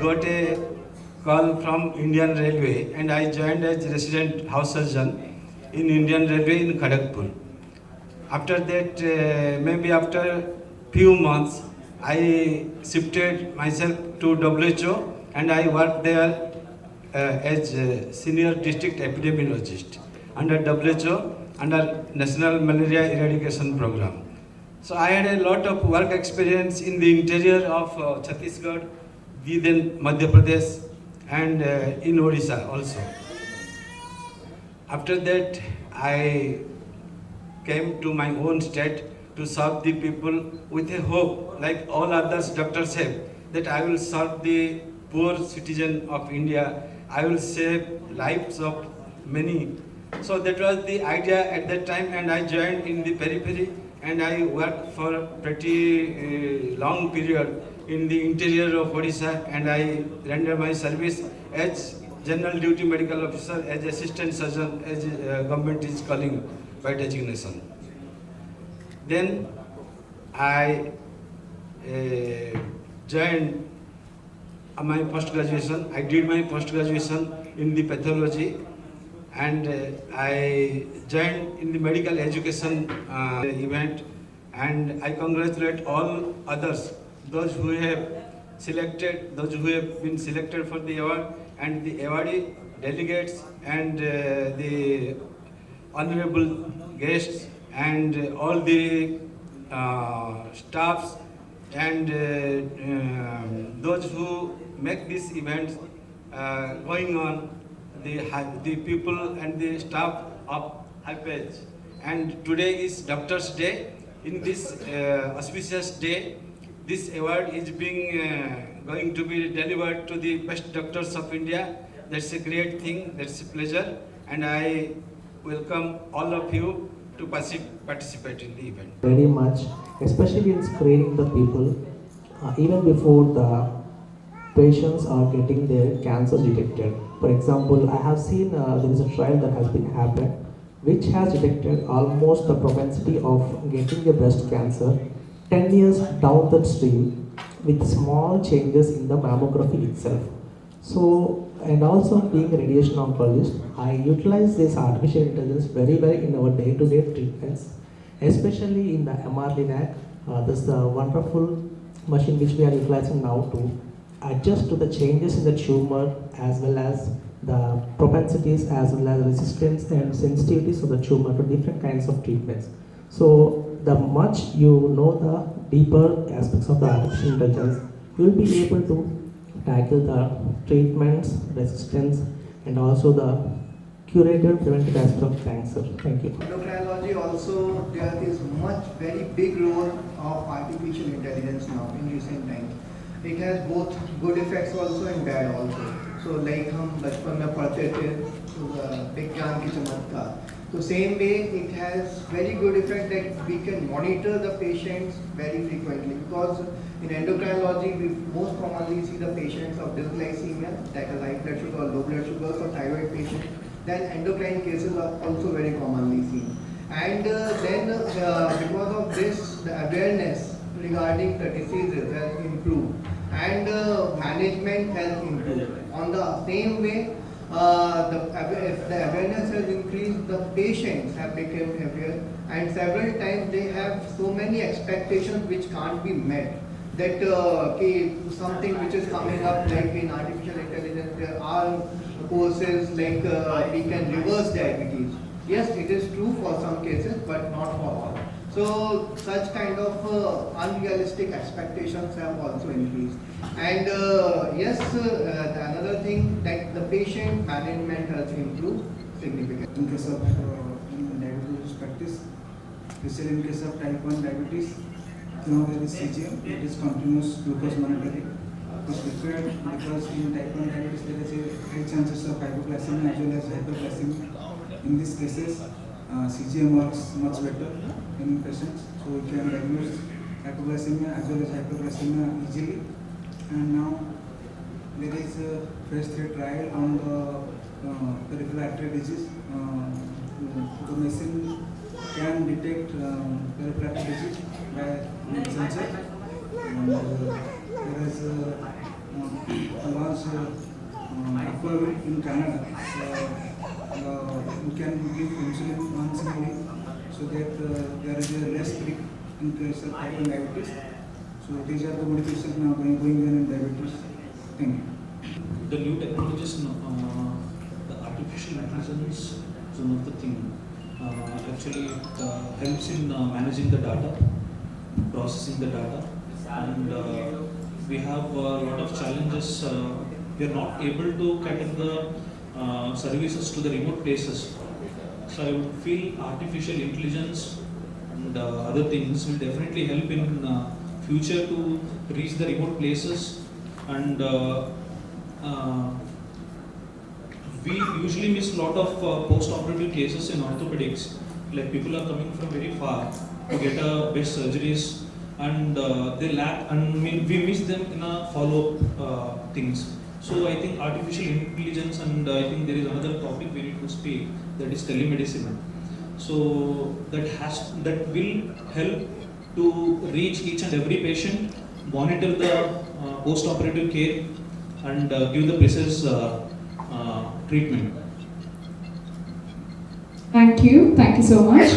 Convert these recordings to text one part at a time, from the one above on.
got a call from Indian Railway and I joined as resident house surgeon in Indian Railway in Kharagpur. After that, maybe after few months, I shifted myself to WHO and I worked there as senior district epidemiologist under WHO under National Malaria Eradication Program. So I had a lot of work experience in the interior of Chhattisgarh, then Madhya Pradesh, and in Odisha also. After that, I came to my own state to serve the people with a hope, like all others doctors have, that I will serve the poor citizen of India. I will save lives of many. So that was the idea at that time, and I joined in the periphery, and I worked for a pretty long period in the interior of Odisha, and I render my service as General Duty Medical Officer, as Assistant Surgeon, as government is calling by designation. Then I joined my post graduation. I did my post graduation in the pathology, and I joined in the medical education event. And I congratulate all others, those who have been selected for the award, and the awardee delegates, and the honorable guests, and all the staffs, and those who make these events going on, the people and the staff of HiPage. And today is Doctors' Day. In this auspicious day, this award is being going to be delivered to the best doctors of India. That's a great thing. That's a pleasure, and I welcome all of you to participate in the event. Very much, especially in screening the people, even before the patients are getting their cancer detected. For example, I have seen there is a trial that has been happened which has detected almost the propensity of getting a breast cancer 10 years down the stream with small changes in the mammography itself. So, and also being a radiation oncologist, I utilize this artificial intelligence very well in our day-to-day treatments, especially in the MR-Linac. This is the wonderful machine which we are utilizing now to adjust to the changes in the tumor, as well as the propensities, as well as resistance and sensitivities of the tumor to different kinds of treatments. So the much you know the deeper aspects of the artificial intelligence, you will be able to tackle the treatments, resistance, and also the curative preventive aspect of cancer. Thank you. Endocrinology also, there is much very big role of artificial intelligence now in recent times. It has both good effects also and bad also. So like हम बचपन में पढ़ते थे विज्ञान की चमत्कार, तो same way it has very good effect that we can monitor the patients very frequently, because in endocrinology we most commonly see the patients of dysglycemia, that is high blood sugar or low blood sugar, for thyroid patients. Then endocrine cases are also very commonly seen, and then because of this, the awareness regarding the diseases has improved, and management has improved. On the same way, if the awareness has increased, the patients have become aware, and several times they have so many expectations which can't be met. That something which is coming up, like in artificial intelligence, there are courses like we can reverse diabetes. Yes, it is true for some cases, but not for all. So such kind of unrealistic expectations have also increased. And yes, another thing, that the patient management has improved significantly. In case of diabetes practice, especially in case of type 1 diabetes, now there is CGM, it is continuous glucose monitoring. It is required because in type 1 diabetes there is a high chances of hypoglycemia as well as hyperglycemia. In these cases, CGM works much better in patients, so we can diagnose hypoglycemia as well as hyperglycemia easily. And now there is a phase 3 trial on the peripheral artery disease. The machine can detect peripheral artery disease by sensor. And there is was approved in Canada. You can give insulin once in a week so that there is a less peak in case of type 1 diabetes. So these are the modifications now going on in diabetes. Thank you. The new technologies, the artificial intelligence is one of the thing. Actually, it helps in managing the data, processing the data, and we have a lot of challenges. We are not able to cater the services to the remote places. So I would feel artificial intelligence and other things will definitely help in future to reach the remote places, and we usually miss a lot of post-operative cases in orthopedics. Like people are coming from very far to get best surgeries, and they lack, and we miss them in a follow-up things. So I think artificial intelligence, and I think there is another topic we need to speak, that is telemedicine. So that will help to reach each and every patient, monitor the post-operative care, and give the precise treatment. Thank you so much.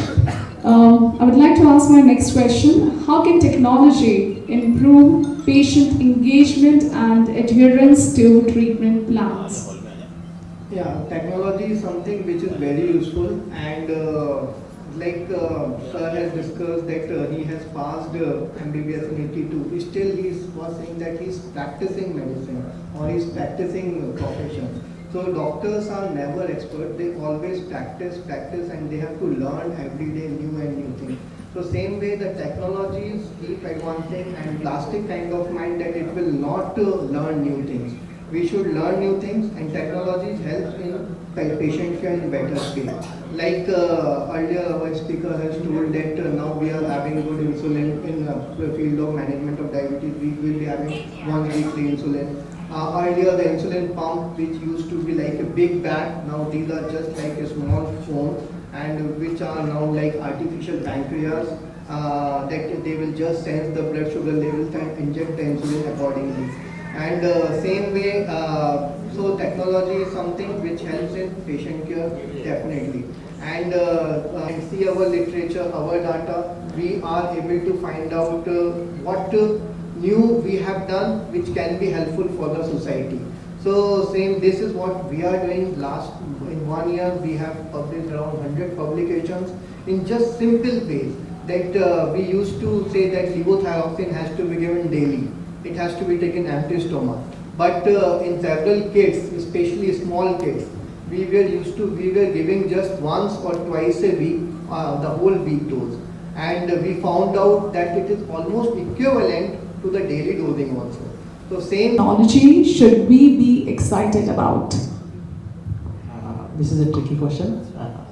I would like to ask my next question. How can technology improve patient engagement and adherence to treatment plans? Yeah, technology is something which is very useful, and sir has discussed that he has passed MBBS in 82. Still he was saying that he is practicing medicine or he is practicing profession. So doctors are never expert, they always practice and they have to learn every day new things. So same way the technologies keep advancing, and plastic kind of mind that it will not learn new things. We should learn new things, and technologies help in patient care in better scale. Like earlier our speaker has told that now we are having good insulin in the field of management of diabetes. We will be having once weekly insulin. Earlier the insulin pump, which used to be like a big bag, now these are just like a small phone, and which are now like artificial pancreas that they will just sense the blood sugar levels and inject the insulin accordingly. And same way, so technology is something which helps in patient care definitely. And see our literature, our data, we are able to find out what new we have done which can be helpful for the society. So same, this is what we are doing. In 1 year we have published around 100 publications in just simple ways, that we used to say that levothyroxine has to be given daily. It has to be taken empty stomach. But in several kids, especially small kids, we were giving just once or twice a week, the whole week dose. And we found out that it is almost equivalent to the daily dosing also. So same Technology should we be excited about? This is a tricky question.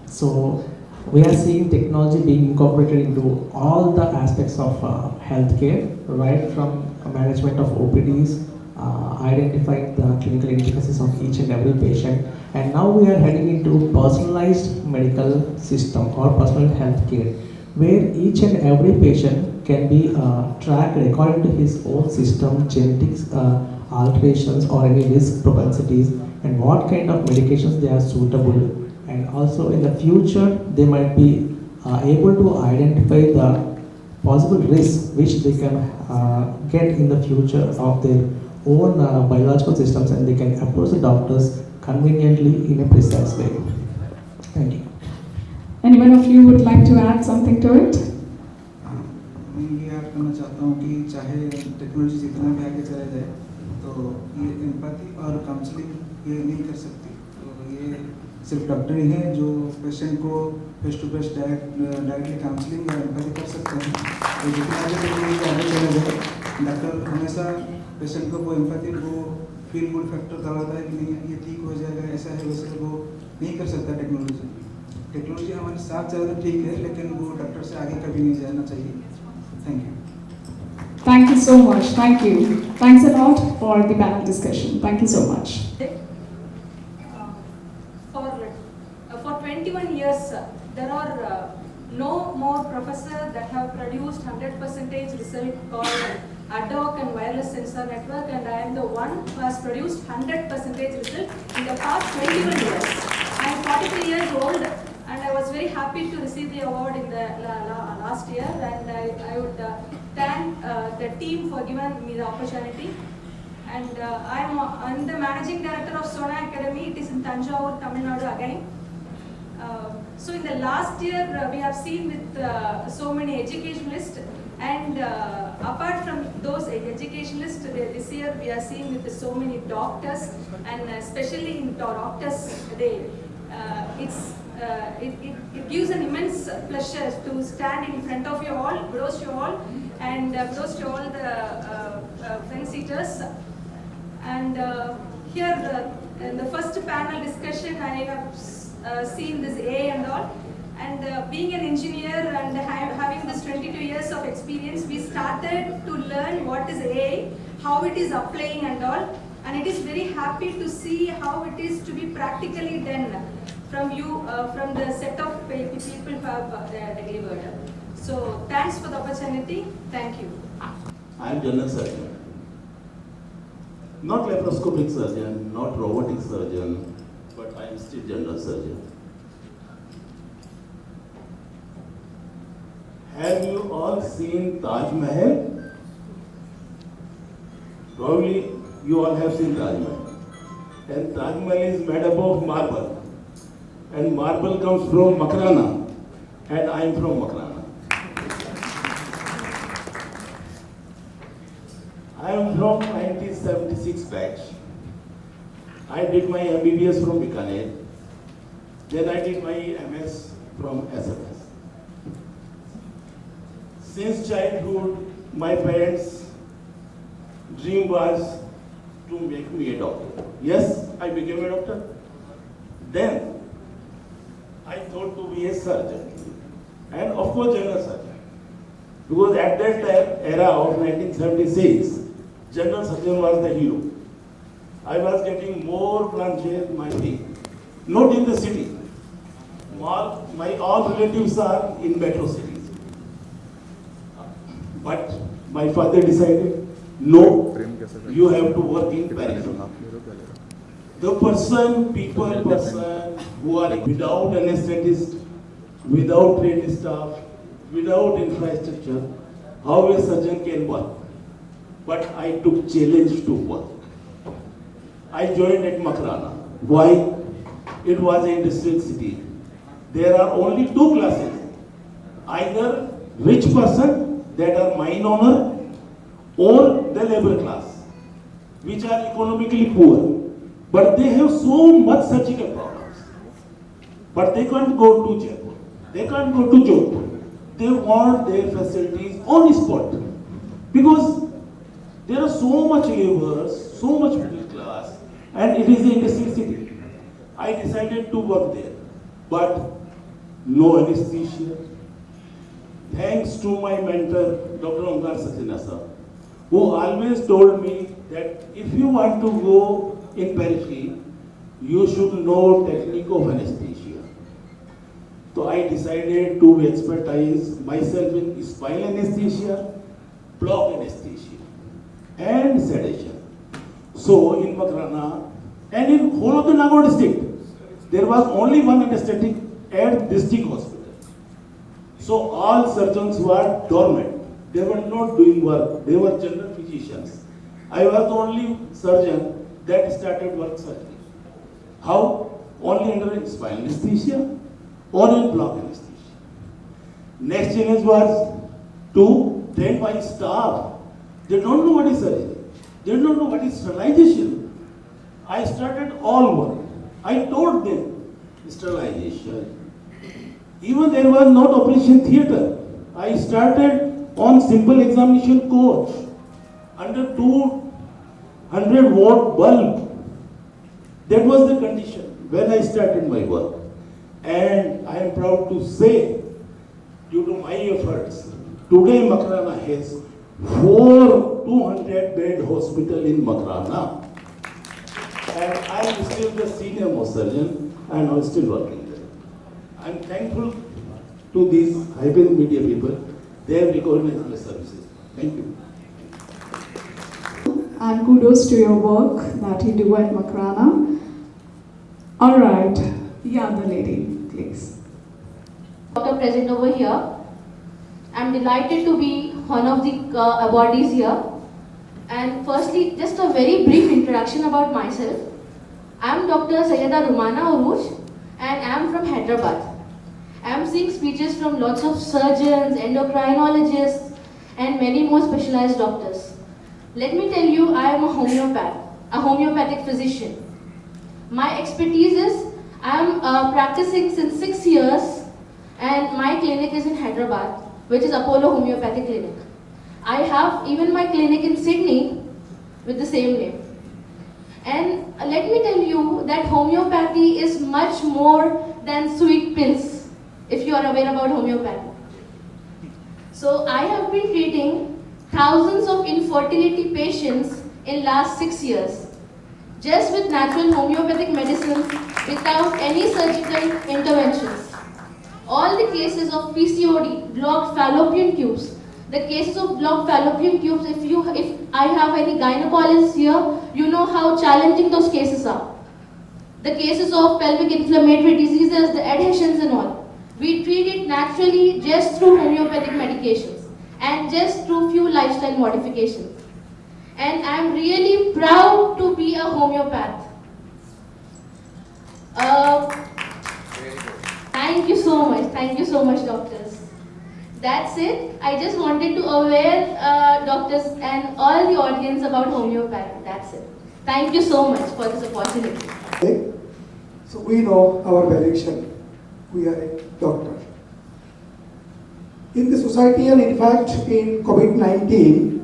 So we are seeing technology being incorporated into all the aspects of healthcare, right from management of OPDs, identifying the clinical intricacies of each and every patient, and now we are heading into personalized medical system or personal healthcare, where each and every patient can be tracked according to his own system, genetics, alterations, or any risk propensities, and what kind of medications they are suitable. And also in the future, they might be able to identify the possible risks which they can get in the future of their own biological systems, and they can approach the doctors conveniently in a precise way. Thank you. Anyone of you would like to add something to it? मैं ये add करना चाहता हूँ कि चाहे technology जितना भी आगे चला जाए, तो ये एम्पैथी और काउंसलिंग ये नहीं कर सकती. तो ये सिर्फ डॉक्टर ही हैं जो पेशेंट को face to face directly counselling या एम्पैथी कर सकते हैं. तो जितना आगे टेक्नोलॉजी आगे चला जाए, डॉक्टर हमेशा पेशेंट को वो एम्पैथी, वो फील गुड फैक्टर दबाता है कि नहीं ये ठीक हो जाएगा, ऐसा है वैसे, वो नहीं कर सकता टेक्नोलॉजी. टेक्नोलॉजी हमारे साथ चल रहा ठीक है, लेकिन वो डॉक्टर से आगे कभी नहीं जाना चाहिए. Thank you. Thank you so much. Thank you. Thanks a lot for the panel discussion. Thank you so much. For 21 years, there are no more professors that have produced 100% result called ad hoc and wireless sensor network, and I am the one who has produced 100% result in the past 21 years. I am 43 years old, and I was very happy to receive the award in the last year, and I would thank the team for giving me the opportunity. And I'm the managing director of Sona Academy. It is in Tanjavur, Tamil Nadu again. So in the last year, we have seen with so many educationalists, and apart from those educationalists, this year we are seeing with so many doctors, and especially in Doctors Day. It gives an immense pleasure to stand in front of you all, close to you all, and close to all the friend seaters. And here, in the first panel discussion, I have seen this AI and all. And being an engineer and having this 22 years of experience, we started to learn what is AI, how it is applying and all. And it is very happy to see how it is to be practically done from you, from the set of people who have delivered. So thanks for the opportunity. Thank you. I am general surgeon. Not laparoscopic surgeon, not robotic surgeon, but I am still general surgeon. Have you all seen Taj Mahal? Probably you all have seen Taj Mahal. And Taj Mahal is made up of marble. And marble comes from Makrana. And I am from Makrana. I am from 1976 batch. I did my MBBS from Bikaner. Then I did my MS from SMS. Since childhood, my parents' dream was to make me a doctor. Yes, I became a doctor. Then I thought to be a surgeon. And of course, general surgeon. Because at that time, era of 1976, general surgeon was the hero. I was getting more branches my day. Not in the city. My all relatives are in metro cities. But my father decided, no, you have to work in periphery. The person who are without anesthetist, without trained staff, without infrastructure, how a surgeon can work. But I took challenge to work. I joined at Makrana. Why? It was an industrial city. There are only two classes. Either rich person, that are mine owner, or the labor class, which are economically poor. But they have so much surgical problems. But they can't go to Jaipur. They can't go to Jodhpur. They want their facilities on spot. Because there are so much laborers, so much middle class, and it is an industrial city. I decided to work there, but no anesthesia. Thanks to my mentor, Dr. Omkar Saxena sir, who always told me that if you want to go in periphery, you should know technique of anesthesia. So I decided to expertise myself in spinal anesthesia, block anesthesia, and sedation. So in Makrana and in whole of the Nagaur district, there was only one anesthetic at district hospital. So all surgeons were dormant. They were not doing work. They were general physicians. I was the only surgeon that started work surgery. How? Only under spinal anesthesia or in block anesthesia. Next challenge was to train my staff. They don't know what is surgery. They don't know what is sterilization. I started all work. I taught them sterilization. Even there was not operation theatre. I started on simple examination coach under 200-watt bulb. That was the condition when I started my work. And I am proud to say, due to my efforts, today Makrana has 4 200-bed hospital in Makrana. And I am still the senior most surgeon and I am still working there. I am thankful to these high-paid media people. They have recognized my services. Thank you. and kudos to your work that you do at Makrana. All right, yeah, the lady, please. Doctor present over here. I'm delighted to be one of the awardees here. And firstly, just a very brief introduction about myself. I'm Dr. Sayyeda Rumana Uruj and I'm from Hyderabad. I'm seeing speeches from lots of surgeons, endocrinologists and many more specialized doctors. Let me tell you, I am a homeopath, a homeopathic physician. My expertise is, I am practicing since 6 years and my clinic is in Hyderabad, which is Apollo Homeopathic Clinic. I have even my clinic in Sydney with the same name. And let me tell you that homeopathy is much more than sweet pills, if you are aware about homeopathy. So I have been treating thousands of infertility patients in last 6 years, just with natural homeopathic medicine without any surgical interventions. All the cases of PCOD, blocked fallopian tubes, the cases of blocked fallopian tubes, if I have any gynecologists here, you know how challenging those cases are. The cases of pelvic inflammatory diseases, the adhesions and all. We treat it naturally just through homeopathic medications and just through few lifestyle modifications. And I'm really proud to be a homeopath. Thank you so much doctors. That's it. I just wanted to aware doctors and all the audience about homeopathy. That's it. Thank you so much for this opportunity. Okay. So we know our valuation. We are a doctor. In the society and in fact in COVID-19,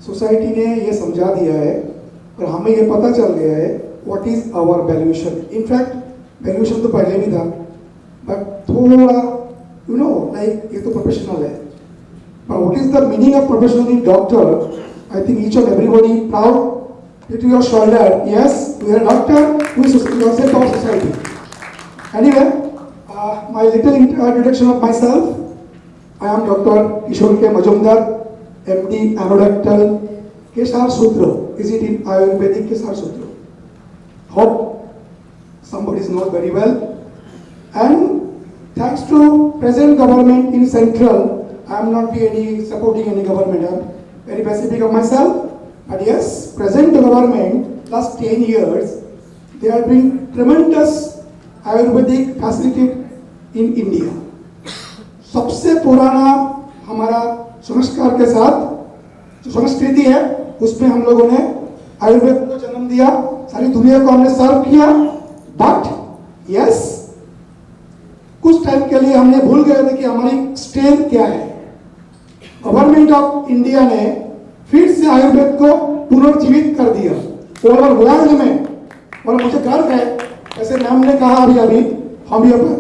society ने ये समझा दिया है और हमें ये पता चल गया है what is our valuation. In fact valuation तो पहले भी था बट थोड़ा यू नो लाइक ये तो प्रोफेशनल है but what is the meaning of professional in doctor? I think each and everybody proud to your shoulder. Yes, we are a doctor. We represent our society. Anyway, my little introduction of myself. I am Dr. Kishore K. Majumdar, MD Anodactyl Kesar Sutra. Is it in Ayurvedic Kesar Sutra? Hope somebody knows very well. And thanks to present government in central, I am not supporting any government. I am very specific of myself. But yes, present government last 10 years, they are doing tremendous Ayurvedic facility in India. सबसे पुराना हमारा संस्कार के साथ जो संस्कृति है उसमें हम लोगों ने आयुर्वेद को जन्म दिया, सारी दुनिया को हमने सर्व किया. बट यस कुछ टाइम के लिए हमने भूल गए थे कि हमारी स्ट्रेंथ क्या है. गवर्नमेंट ऑफ इंडिया ने फिर से आयुर्वेद को पुनर्जीवित कर दिया ओवर वर्ल्ड में. और मुझे गर्व है, जैसे मैम ने कहा अभी homeopath,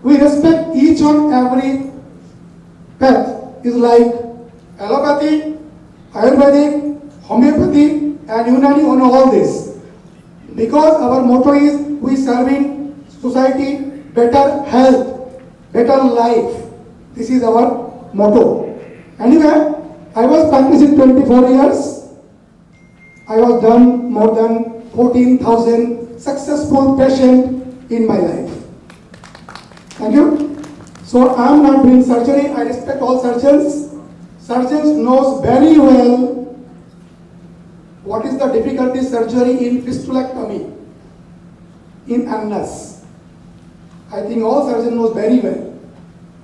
we respect each and every path is like allopathy, Ayurvedic, homeopathy and Unani on all this. Because our motto is we serving society better health, better life. This is our motto. Anyway, I was practicing 24 years. I was done more than 14,000 successful patients in my life. Thank you. So I am not doing surgery. I respect all surgeons. Surgeons knows very well what is the difficulty surgery in fistulectomy, in annus. I think all surgeons knows very well.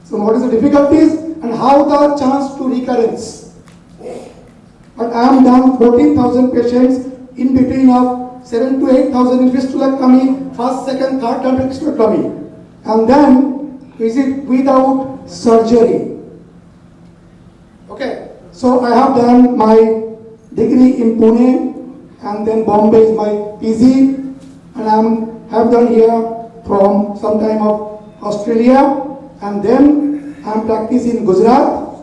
So what is the difficulties and how the chance to recurrence. But I am done 14,000 patients in between of 7 to 8,000 in fistulectomy, first, second, third time fistulectomy, and then is it without surgery. Okay, so I have done my degree in Pune and then Bombay is my PG, and I have done here from some time of Australia, and then I am practicing in Gujarat.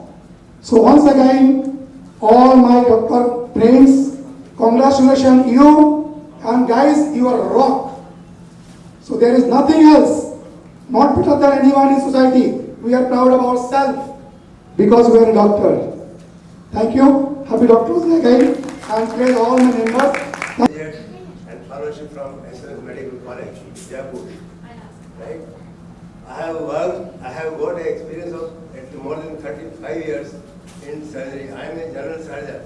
So once again, all my doctor friends, congratulations you, and guys, you are rock. So there is nothing else. Not better than anyone in society. We are proud of ourselves because we are a doctor. Thank you. Happy Doctors Day again. and praise all my members. And fellowship from SLS Medical College, Jaipur. Right? I have got an experience of more than 35 years in surgery. I am a general surgeon.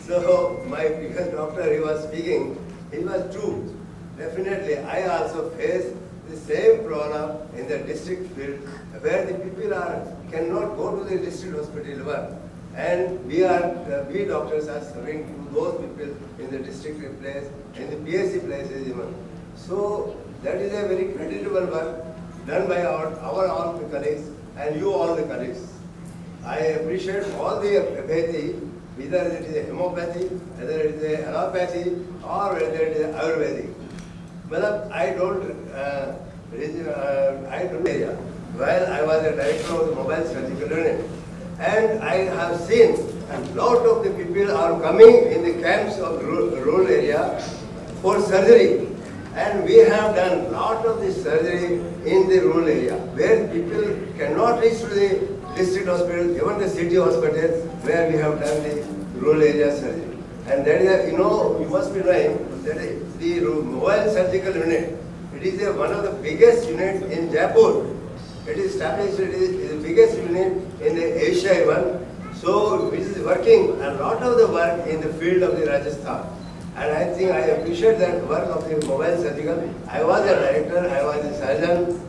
So my previous doctor, he was speaking, he was true. Definitely, I also face the same problem in the district field where the people cannot go to the district hospital work. And we doctors are serving to those people in the district place, in the PSC places even. So that is a very creditable work done by our all the colleagues and you all the colleagues. I appreciate all the apathy, whether it is a homeopathy, whether it is a allopathy, or whether it is Ayurvedic. But I don't area. While I was a director of the mobile surgical unit, and I have seen a lot of the people are coming in the camps of rural area for surgery. And we have done a lot of this surgery in the rural area, where people cannot reach to the district hospital, even the city hospitals, where we have done the rural area surgery. And that is, you must be knowing that the mobile surgical unit, it is one of the biggest units in Jaipur. It is established, it is the biggest unit in the Asia even. So it is working a lot of the work in the field of the Rajasthan. And I think I appreciate that work of the mobile surgical. I was a director, I was a surgeon,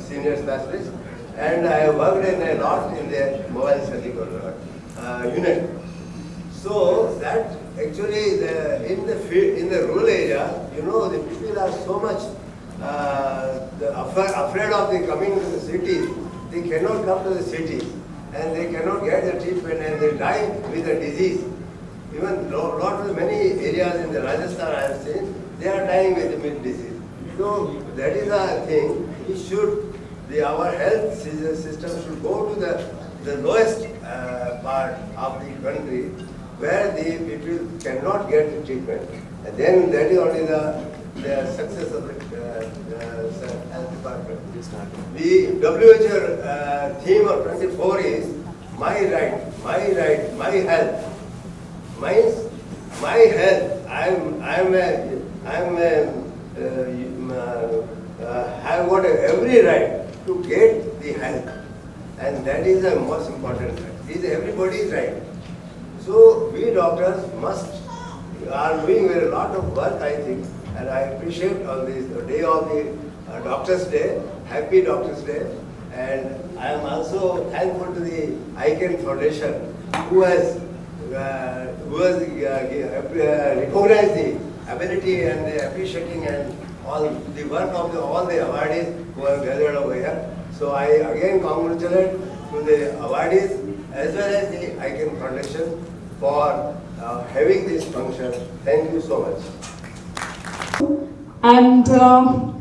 senior specialist, and I worked in a lot in the mobile surgical unit. So that actually in the rural area, the people are so much afraid of the coming to the cities. They cannot come to the cities and they cannot get the treatment and they die with the disease. Even many areas in the Rajasthan I have seen, they are dying with the disease. So that is a thing. Our health system should go to the lowest part of the country where the people cannot get the treatment. And then that is only the success of the health department. The WHO theme of 24 is my right, my health. Means my health. I've got every right to get the health, and that is the most important right. It is everybody's right. So we doctors are doing a lot of work, I think, and I appreciate on this day of the Doctors' Day, Happy Doctors' Day, and I am also thankful to the ICANN Foundation who has recognized the ability and the appreciating and all the work of all the awardees who have gathered over here. So I again congratulate to the awardees as well as the ICANN Foundation for having this function. Thank you so much. And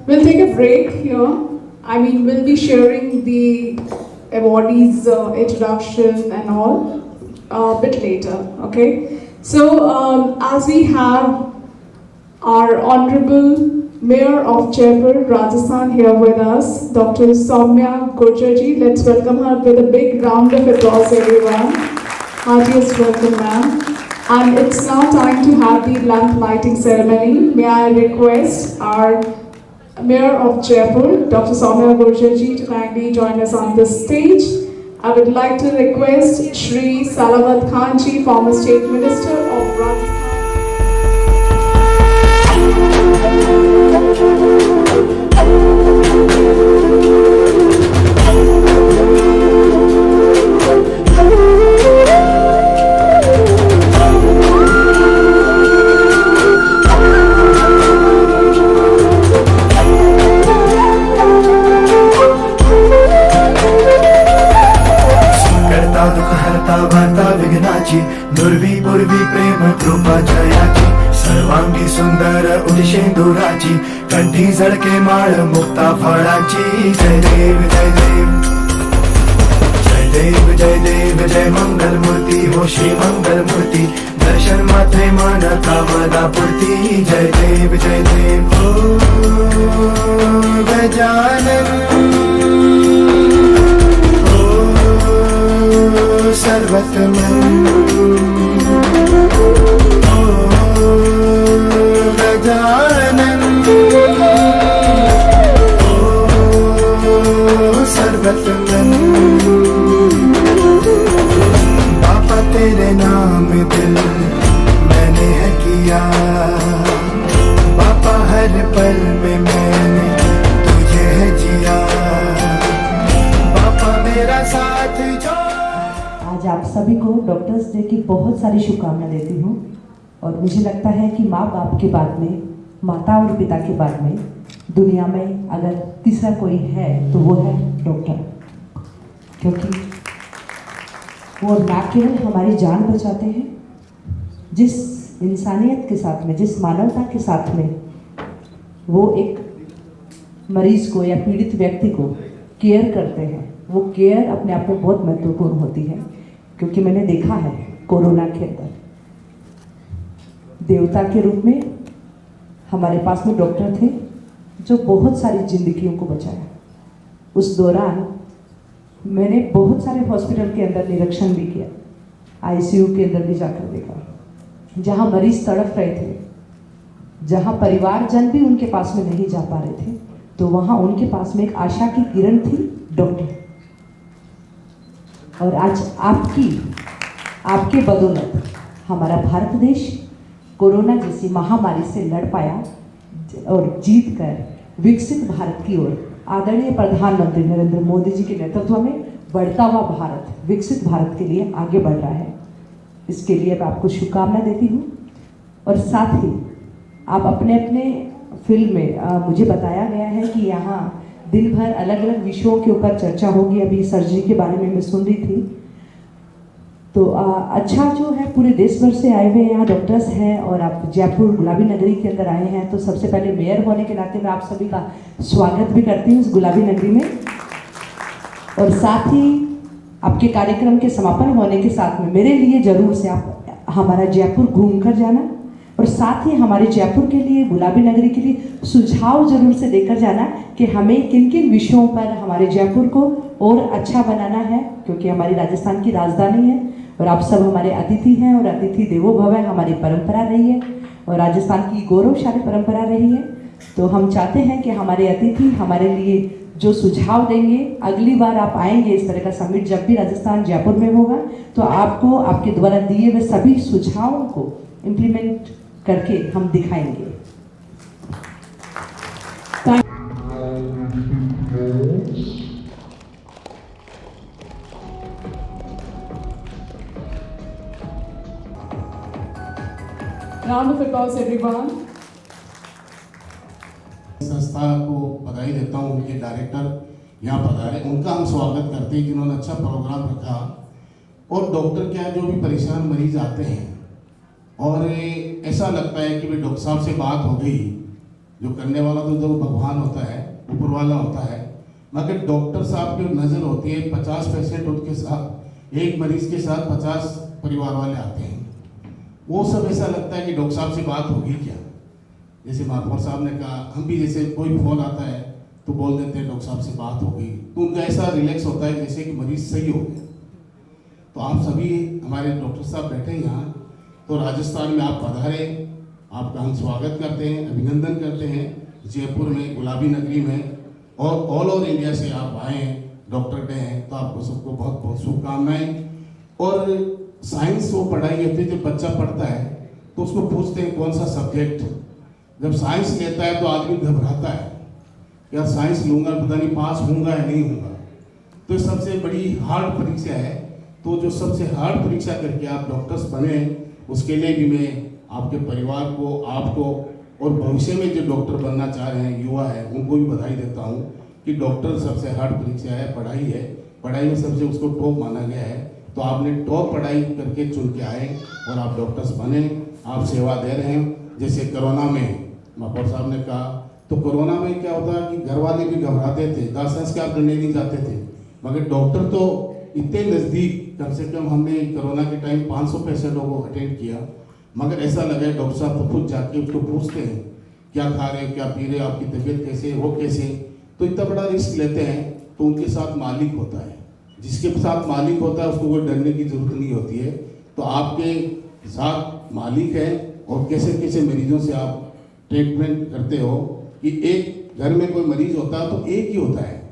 we'll take a break here. We'll be sharing the awardees introduction and all a bit later, okay? So as we have our Honorable Mayor of Jaipur, Rajasthan here with us, Dr. Soumya Gurjarji. Let's welcome her with a big round of applause, everyone. Heartiest welcome, ma'am. And it's now time to have the lamp lighting ceremony. May I request our Mayor of Jaipur, Dr. Soumya Gurjarji, to kindly join us on this stage. I would like to request Shri Salamat Khanji, former State Minister of Rajasthan. दुर्वी पूर्वी प्रेम कृपा जयाची सर्वांगी सुंदर उदिशेंदुराची कंठी झळके माळ मुक्ता फळाची जय देव जय देव जय देव जय देव जय मंगल मूर्ती हो श्री मंगल मूर्ती दर्शन मात्रे मन कामना पूर्ती जय देव ओ गजानन सर्वतमन को डॉक्टर्स डे की बहुत सारी शुभकामनाएं देती हूँ। और मुझे लगता है कि माँ बाप के बाद में, माता और पिता के बाद में दुनिया में अगर तीसरा कोई है तो वो है डॉक्टर, क्योंकि वो ना केवल हमारी जान बचाते हैं, जिस इंसानियत के साथ में, जिस मानवता के साथ में वो एक मरीज को या पीड़ित व्यक्ति को केयर करते हैं, वो केयर अपने आप में बहुत महत्वपूर्ण होती है। क्योंकि मैंने देखा है कोरोना के अंदर देवता के रूप में हमारे पास में डॉक्टर थे जो बहुत सारी जिंदगियों को बचाया। उस दौरान मैंने बहुत सारे हॉस्पिटल के अंदर निरीक्षण भी किया, आईसीयू के अंदर भी जाकर देखा, जहाँ मरीज तड़प रहे थे, जहाँ परिवारजन भी उनके पास में नहीं जा पा रहे थे, तो वहाँ उनके पास में एक आशा की किरण थी, डॉक्टर। और आज आपके बदौलत हमारा भारत देश कोरोना जैसी महामारी से लड़ पाया और जीत कर विकसित भारत की ओर आदरणीय प्रधानमंत्री नरेंद्र मोदी जी के नेतृत्व में बढ़ता हुआ भारत, विकसित भारत के लिए आगे बढ़ रहा है। इसके लिए मैं आपको शुभकामनाएं देती हूँ। और साथ ही आप अपने अपने फील्ड में मुझे बताया गया है कि यहाँ दिन भर अलग अलग विषयों के ऊपर चर्चा होगी। अभी सर्जरी के बारे में मैं सुन रही थी, तो अच्छा जो है पूरे देश भर से आए हुए यहाँ डॉक्टर्स हैं और आप जयपुर गुलाबी नगरी के अंदर आए हैं, तो सबसे पहले मेयर होने के नाते मैं आप सभी का स्वागत भी करती हूँ इस गुलाबी नगरी में। और साथ ही आपके कार्यक्रम के समापन होने के साथ में मेरे लिए जरूर से आप हमारा जयपुर घूम कर जाना और साथ ही हमारे जयपुर के लिए, गुलाबी नगरी के लिए सुझाव जरूर से देकर जाना कि हमें किन किन विषयों पर हमारे जयपुर को और अच्छा बनाना है, क्योंकि हमारी राजस्थान की राजधानी है और आप सब हमारे अतिथि हैं और अतिथि देवो भव है, हमारी परंपरा रही है और राजस्थान की गौरवशाली परंपरा रही है। तो हम चाहते हैं कि हमारे अतिथि हमारे लिए जो सुझाव देंगे, अगली बार आप आएंगे इस तरह का समिट जब भी राजस्थान जयपुर में होगा, तो आपको आपके द्वारा दिए हुए सभी सुझावों को इम्प्लीमेंट करके हम दिखाएंगे। Round of applause everyone. संस्था को बधाई देता हूँ, उनके डायरेक्टर यहाँ पधारे, उनका हम स्वागत करते हैं कि उन्होंने अच्छा प्रोग्राम रखा। और डॉक्टर क्या, जो भी परेशान मरीज आते हैं और ऐसा लगता है कि भाई डॉक्टर साहब से बात हो गई, जो करने वाला तो भगवान होता है, ऊपर वाला होता है, मगर डॉक्टर साहब की नज़र होती है 50 पेशेंट उनके साथ, एक मरीज के साथ 50 परिवार वाले आते हैं। वो सब ऐसा लगता है कि डॉक्टर साहब से बात होगी क्या। जैसे महापौर साहब ने कहा, हम भी जैसे कोई फोन आता है तो बोल देते हैं डॉक्टर साहब से बात हो गई, तो उनका ऐसा रिलैक्स होता है जैसे कि मरीज सही हो गया। तो आप सभी हमारे डॉक्टर साहब बैठे हैं यहाँ, तो राजस्थान में आप पधारे, आपका हम स्वागत करते हैं, अभिनंदन करते हैं। जयपुर में, गुलाबी नगरी में और ऑल ओवर इंडिया से आप आए हैं, डॉक्टर डे हैं, तो आपको सबको बहुत बहुत शुभकामनाएं। और साइंस वो पढ़ाई होती है, जब बच्चा पढ़ता है तो उसको पूछते हैं कौन सा सब्जेक्ट। जब साइंस लेता है तो आदमी घबराता है, यार साइंस लूंगा पता नहीं पास होऊंगा या नहीं होऊंगा। तो सबसे बड़ी हार्ड परीक्षा है, तो जो सबसे हार्ड परीक्षा करके आप डॉक्टर्स बने, उसके लिए भी मैं आपके परिवार को, आपको और भविष्य में जो डॉक्टर बनना चाह रहे हैं युवा है, उनको भी बधाई देता हूँ कि डॉक्टर सबसे हार्ड परीक्षा है, पढ़ाई है, पढ़ाई में सबसे उसको टॉप माना गया है। तो आपने टॉप पढ़ाई करके चुन के आए और आप डॉक्टर्स बने, आप सेवा दे रहे हैं। जैसे कोरोना में महापौर साहब ने कहा, तो कोरोना में क्या होता है कि घर वाले भी घबराते थे, दाह संस्कार करने नहीं जाते थे, मगर डॉक्टर तो इतने नज़दीक, कम से कम हमने कोरोना के टाइम 500 पेशेंटों को अटेंड किया, मगर ऐसा लगा डॉक्टर साहब तो खुद जाके उसको पूछते हैं क्या खा रहे, क्या पी रहे, आपकी तबीयत कैसे, वो कैसे। तो इतना बड़ा रिस्क लेते हैं, तो उनके साथ मालिक होता है, जिसके साथ मालिक होता है उसको कोई डरने की जरूरत नहीं होती है। तो आपके साथ मालिक है और कैसे कैसे मरीजों से आप ट्रीटमेंट करते हो कि एक घर में कोई मरीज होता है तो एक ही होता है,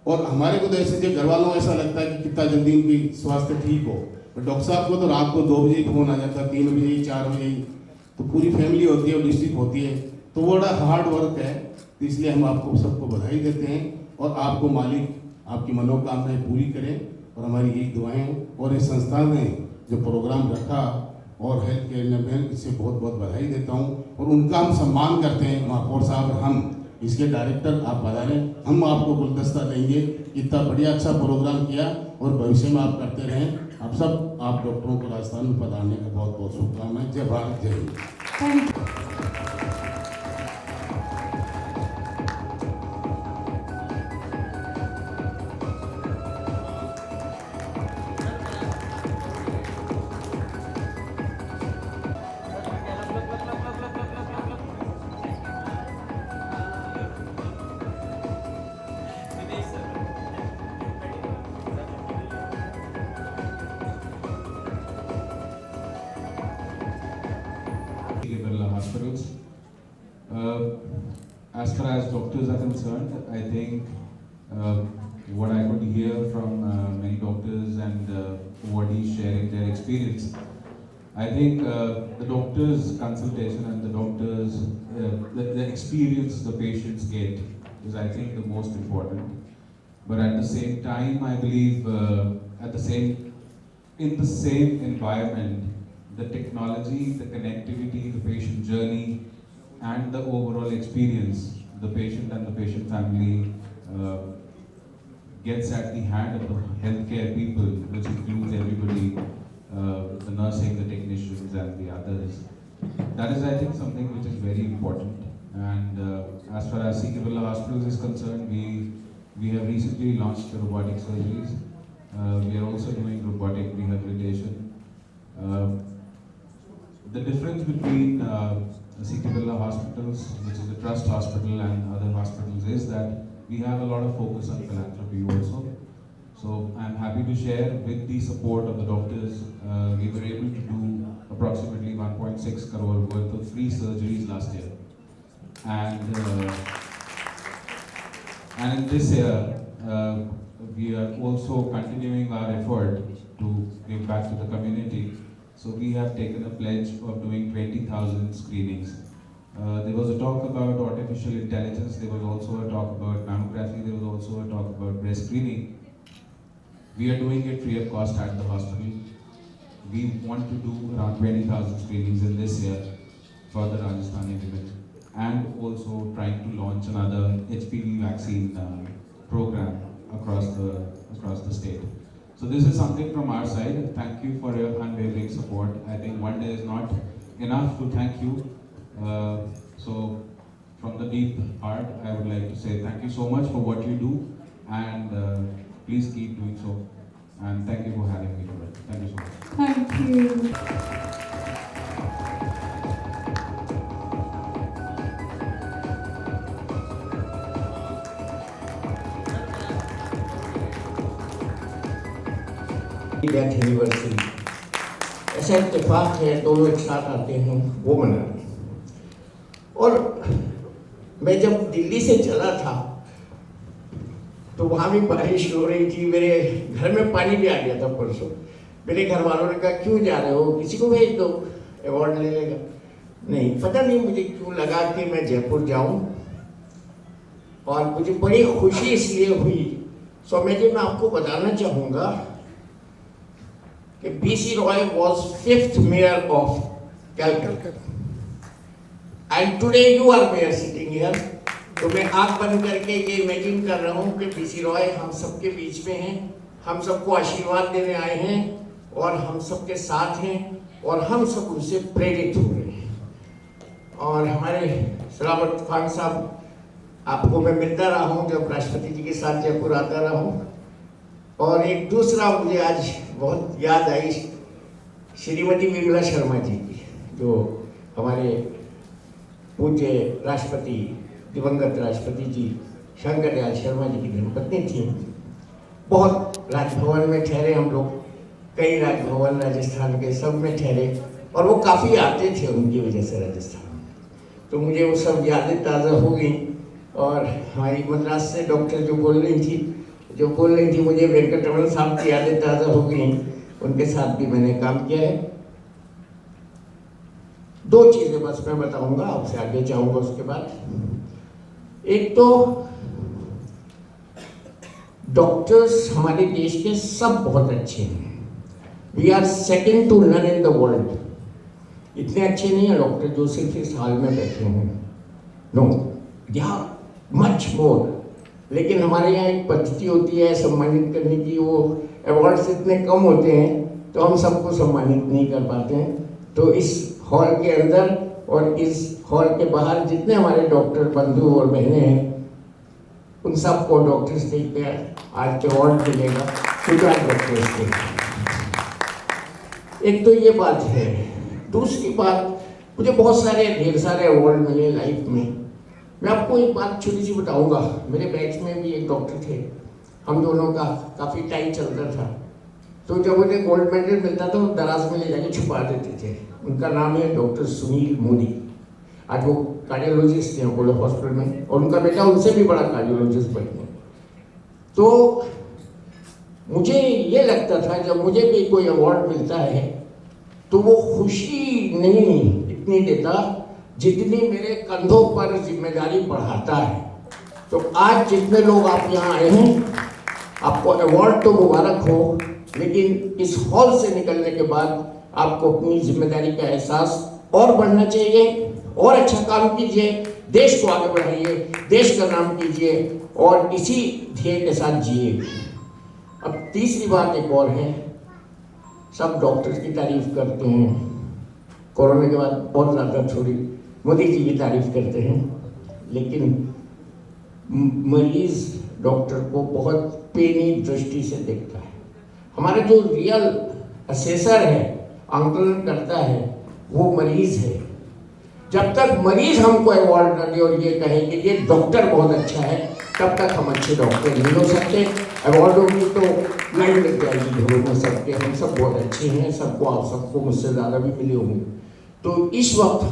और हमारे को तो ऐसे जो घर वालों को ऐसा लगता है कि कितना जल्दी उनकी स्वास्थ्य ठीक हो, पर डॉक्टर साहब को तो रात को 2 बजे फोन आ जाता है, 3 बजे 4 बजे, तो पूरी फैमिली होती है और डिस्ट्रिक्ट होती है, तो वो बड़ा हार्ड वर्क है। तो इसलिए हम आपको सबको बधाई देते हैं और आपको मालिक आपकी मनोकामनाएं पूरी करें और हमारी यही दुआएं हैं। और इस संस्था ने जो प्रोग्राम रखा और हेल्थ केयर ने, मैं इससे बहुत बहुत बधाई देता हूँ और उनका हम सम्मान करते हैं। महापौर साहब, हम इसके डायरेक्टर आप बता रहे हैं, हम आपको गुलदस्ता देंगे। इतना बढ़िया अच्छा प्रोग्राम किया और भविष्य में आप करते रहें। आप सब, आप डॉक्टरों को राजस्थान में पधारने का बहुत बहुत शुभकामनाएं। जय भारत, जय Hind. Hospitals. As far as doctors are concerned, I think what I could hear from many doctors and ORDs sharing their experience, I think the doctors' consultation and the doctors, the experience the patients get is, I think, the most important. But at the same time, I believe in the same environment, the technology, the connectivity, the patient journey, and the overall experience the patient and the patient family gets at the hand of the healthcare people, which includes everybody, the nursing, the technicians, and the others. That is, I think, something which is very important. And as far as C.K. Birla Hospitals is concerned, we have recently launched the robotic surgeries. We are also doing robotic rehabilitation. The difference between C.K. Birla Hospitals, which is a trust hospital, and other hospitals is that we have a lot of focus on philanthropy also. So I'm happy to share, with the support of the doctors, we were able to do approximately 1.6 crore worth of free surgeries last year. And in this year, we are also continuing our effort to give back to the community. So we have taken a pledge of doing 20,000 screenings. There was a talk about artificial intelligence, there was also a talk about mammography, there was also a talk about breast screening. We are doing it free of cost at the hospital. We want to do around 20,000 screenings in this year for the Rajasthani women, and also trying to launch another HPV vaccine program across the state. So this is something from our side. Thank you for your unwavering support. I think one day is not enough to thank you. So from the deep heart, I would like to say thank you so much for what you do, and please keep doing so. And thank you for having me today. Thank you so much. Thank you. Death anniversary, ऐसा इत्तेफाक है, दोनों एक साथ आते हैं, वो मनाने। और मैं जब दिल्ली से चला था तो वहाँ भी बारिश हो रही थी, मेरे घर में पानी भी आ गया था परसों। मेरे घर वालों ने कहा क्यों जा रहे हो, किसी को भेज दो, अवार्ड ले लेगा। नहीं, पता नहीं मुझे क्यों लगा कि मैं जयपुर जाऊं, और मुझे बड़ी खुशी इसलिए हुई। सो मैं आपको बताना चाहूँगा कि B.C. Roy was 5th mayor of Calcutta, and today you are mayor sitting here. तो मैं आँख बंद करके ये इमेजिन कर रहा हूँ कि B.C. Roy हम सबके बीच में हैं, हम सबको आशीर्वाद देने आए हैं, और हम सबके साथ हैं, और हम सब उनसे प्रेरित हो रहे हैं। और हमारे सलामत खान साहब, आपको मैं मिलता रहा हूँ जब राष्ट्रपति जी के साथ जयपुर आता रहा हूँ। और एक दूसरा मुझे आज बहुत याद आई, श्रीमती विमला शर्मा जी की, जो हमारे पूज्य राष्ट्रपति, दिवंगत राष्ट्रपति जी शंकर दयाल शर्मा जी की धर्मपत्नी थी। बहुत राजभवन में ठहरे हम लोग, कई राजभवन राजस्थान के सब में ठहरे, और वो काफ़ी आते थे उनकी वजह से राजस्थान। तो मुझे वो सब यादें ताज़ा हो गई। और हमारी मद्रास से डॉक्टर जो बोल रही थी, मुझे वेंकटरमण साहब की यादें ताज़ा हो गई, उनके साथ भी मैंने काम किया है। दो चीज़ें बस मैं बताऊंगा, आपसे आगे जाऊंगा उसके बाद। एक तो डॉक्टर्स हमारे देश के सब बहुत अच्छे हैं। We are second to none in the world. इतने अच्छे नहीं है डॉक्टर जो सिर्फ इस हाल में बैठे हैं, no, they are much more. लेकिन हमारे यहाँ एक पद्धति होती है सम्मानित करने की, वो अवार्ड्स इतने कम होते हैं तो हम सबको सम्मानित नहीं कर पाते हैं। तो इस हॉल के अंदर और इस हॉल के बाहर जितने हमारे डॉक्टर बंधु और बहनें हैं, उन सबको डॉक्टर्स डे पे आज के अवार्ड मिलेगा। डॉक्टर्स डे, एक तो ये बात है। दूसरी बात, मुझे बहुत सारे ढेर सारे अवार्ड मिले लाइफ में। मैं आपको एक बात छोटी सी बताऊंगा। मेरे बैच में भी एक डॉक्टर थे, हम दोनों का काफ़ी टाइम चलता था। तो जब उन्हें गोल्ड मेडल मिलता था वो दराज में ले जाके छुपा देते थे। उनका नाम है डॉक्टर सुनील मोदी। आज वो कार्डियोलॉजिस्ट हैं अपोलो हॉस्पिटल में, और उनका बेटा उनसे भी बड़ा कार्डियोलॉजिस्ट बन गया। तो मुझे ये लगता था जब मुझे भी कोई अवार्ड मिलता है तो वो खुशी नहीं इतनी देता जितनी मेरे कंधों पर जिम्मेदारी बढ़ाता है। तो आज जितने लोग आप यहाँ आए हैं, आपको अवार्ड तो मुबारक हो, लेकिन इस हॉल से निकलने के बाद आपको अपनी जिम्मेदारी का एहसास और बढ़ना चाहिए और अच्छा काम कीजिए, देश को आगे बढ़ाइए, देश का नाम कीजिए और इसी ध्येय के साथ जिए। अब तीसरी बात एक और है, सब डॉक्टर्स की तारीफ करते हैं, कोरोना के बाद बहुत ज़्यादा थोड़ी मोदी जी की तारीफ करते हैं, लेकिन मरीज डॉक्टर को बहुत पेनी दृष्टि से देखता है। हमारा जो रियल असेसर है, आंकलन करता है, वो मरीज है। जब तक मरीज हमको अवार्ड न दे और ये कहे कि ये डॉक्टर बहुत अच्छा है, तब तक हम अच्छे डॉक्टर नहीं हो सकते। अवार्डों की तो लाइन लग जाएगी घरों में सबके, हम सब बहुत अच्छे हैं, सबको आप सबको मुझसे ज़्यादा भी मिले होंगे। तो इस वक्त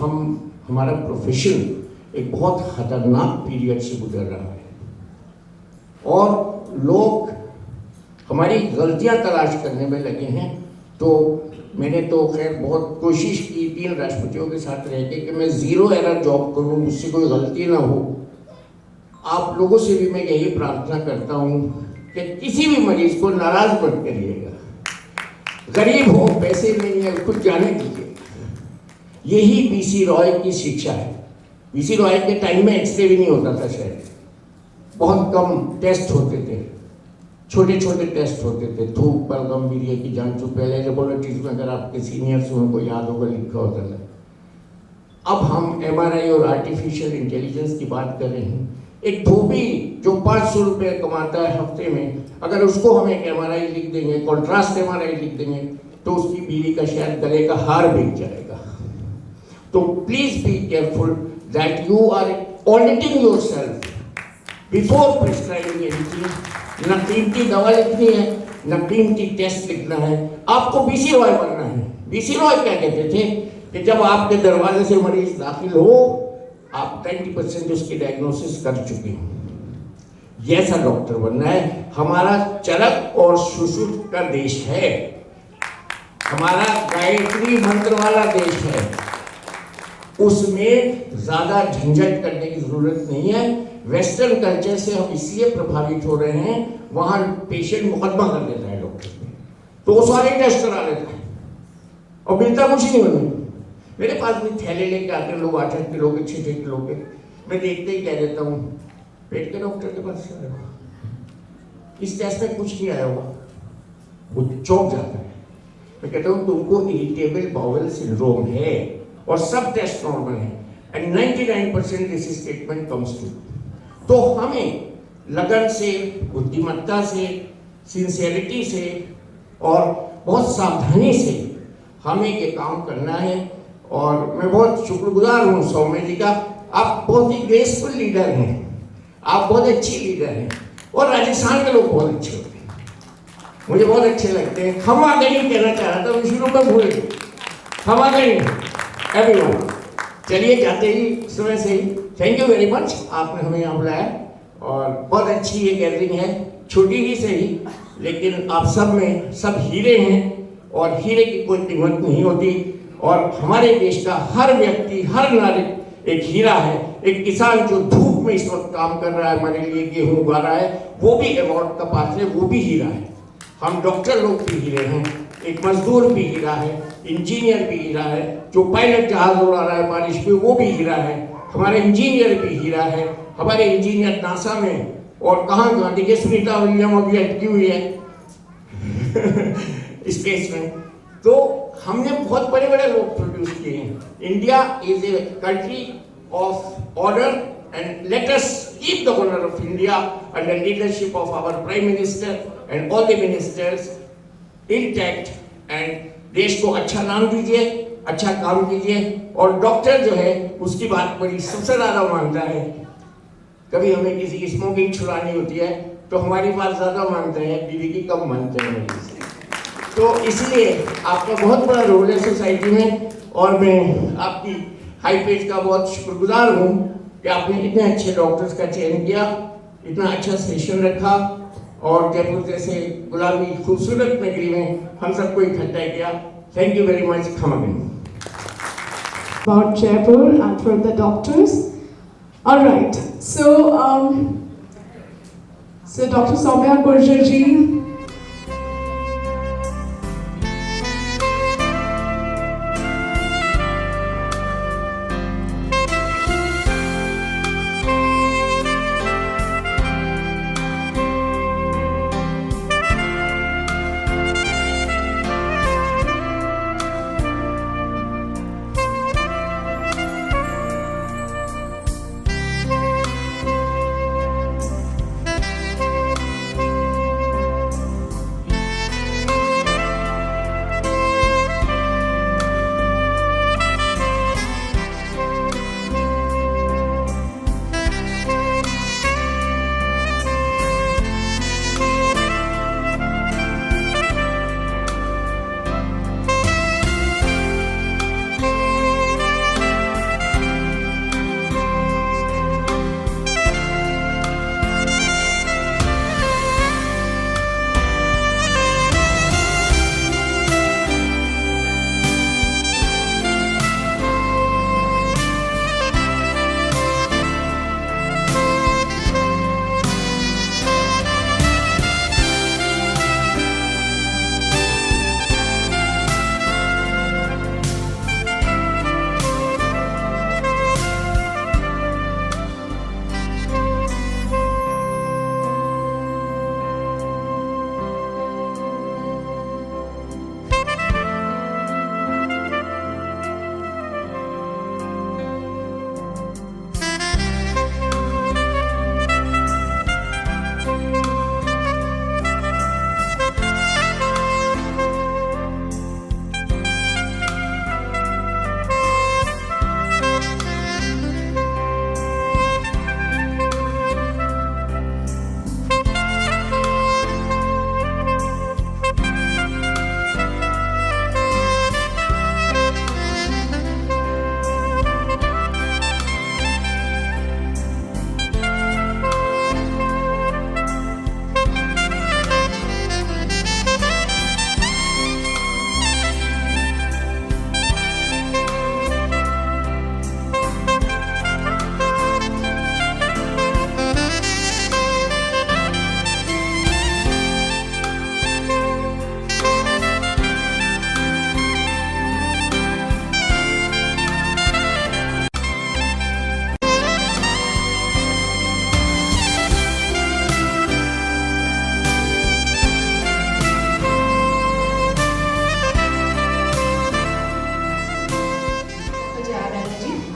हमारा प्रोफेशन एक बहुत खतरनाक पीरियड से गुजर रहा है और लोग हमारी गलतियां तलाश करने में लगे हैं। तो मैंने तो खैर बहुत कोशिश की 3 राष्ट्रपतियों के साथ रह के कि मैं ज़ीरो एरर जॉब करूं, मुझसे कोई गलती ना हो। आप लोगों से भी मैं यही प्रार्थना करता हूं कि किसी भी मरीज को नाराज मत करिएगा। गरीब हो, पैसे नहीं है, कुछ जाने दीजिए। यही बीसी रॉय की शिक्षा है। बीसी रॉय के टाइम में एक्सरे भी नहीं होता था शायद, बहुत कम टेस्ट होते थे, छोटे छोटे टेस्ट होते थे, थूक, बलगम, वीर्य की जांच, जो पहले लेबोरेटरीज में अगर आपके सीनियर्स उनको याद होगा लिखा होता था। अब हम MRI और आर्टिफिशियल इंटेलिजेंस की बात कर रहे हैं। एक धोबी जो 500 रुपये कमाता है हफ्ते में, अगर उसको हम एक MRI लिख देंगे, कॉन्ट्रास्ट MRI लिख देंगे, तो उसकी बीवी का शायद गले का हार बिक जाएगा। तो please be careful that you are auditing yourself before prescribing anything. न कीमती दवा लिखनी है, न कीमती टेस्ट लिखना है, आपको बीसी रॉय बनना है। बीसी रॉय क्या कहते थे कि जब आपके दरवाजे से मरीज दाखिल हो, आप 90% उसकी डायग्नोसिस कर चुके हो। जैसा डॉक्टर बनना है। हमारा चरक और सुश्रुत का देश है, हमारा गायत्री मंत्र वाला देश है, उसमें ज़्यादा झंझट करने की ज़रूरत नहीं है। वेस्टर्न कल्चर से हम इसलिए प्रभावित हो रहे हैं, वहाँ पेशेंट मुकदमा कर देता है डॉक्टर पे, तो वो सारे टेस्ट करा लेता है और मिलता कुछ नहीं उन्हें। मेरे पास भी थैले लेके आते हैं लोग 8-8 किलो के, 6-6 किलो के। मैं देखते ही कह देता हूँ पेट के डॉक्टर के पास चले जाओ, इस टेस्ट में कुछ नहीं आया होगा। वो चौंक जाता है। मैं कहता हूँ तुमको इरिटेबल बाउल सिंड्रोम है और सब टेस्ट नॉर्मल है, and 99% this statement comes true. तो हमें लगन से, बुद्धिमत्ता से, सिंसियरिटी से और बहुत सावधानी से हमें ये काम करना है। और मैं बहुत शुक्रगुजार हूँ सौम्य जी का, आप बहुत ही ग्रेसफुल लीडर हैं, आप बहुत अच्छी लीडर हैं और राजस्थान के लोग बहुत अच्छे होते हैं, मुझे बहुत अच्छे लगते हैं। खमा गई कहना चाह रहा था, शुरू में भूल गए। खमा गई एवरीवन। चलिए जाते ही समय से ही थैंक यू वेरी मच, आपने हमें यहाँ बुलाया और बहुत अच्छी ये गैदरिंग है, छोटी ही सही, लेकिन आप सब में सब हीरे हैं और हीरे की कोई कीमत नहीं होती। और हमारे देश का हर व्यक्ति, हर नागरिक एक हीरा है। एक किसान जो धूप में इस वक्त काम कर रहा है, हमारे लिए गेहूं उगा रहा है, वो भी अवार्ड का पात्र है, वो भी हीरा है। हम डॉक्टर लोग भी हीरे हैं। एक मजदूर भी गिरा है, इंजीनियर भी गिरा है, जो पायलट जहाज उड़ा रहा है बारिश में वो भी गिरा है, हमारे इंजीनियर भी गिरा है, हमारे इंजीनियर नासा में और कहाँ देखिए सुनीता विलियम अभी अटकी हुई है स्पेस में। तो हमने बहुत बड़े बड़े लोग प्रोड्यूस किए हैं। India is a country of order and let us keep the honor of India under leadership of our Prime Minister and all the ministers intact and देश को अच्छा नाम दीजिए, अच्छा काम कीजिए। और डॉक्टर जो है उसकी बात बड़ी सबसे ज़्यादा मानता है। कभी हमें किसी की स्मोकिंग छुड़ानी होती है तो हमारी बात ज़्यादा मानते हैं, बीवी की कम मानते हैं मेरी से। तो इसलिए आपका बहुत बड़ा रोल है सोसाइटी में और मैं आपकी हाई पेज का बहुत शुक्रगुजार हूँ कि आपने इतने अच्छे डॉक्टर्स का चयन किया, इतना अच्छा सेशन रखा और जयपुर जैसे गुलाबी खूबसूरत नगरी में हम सबको इकट्ठा किया। Thank you very much. come again. About Jaipur and for the doctors. All right. So Dr. Soumya Gurjar ji.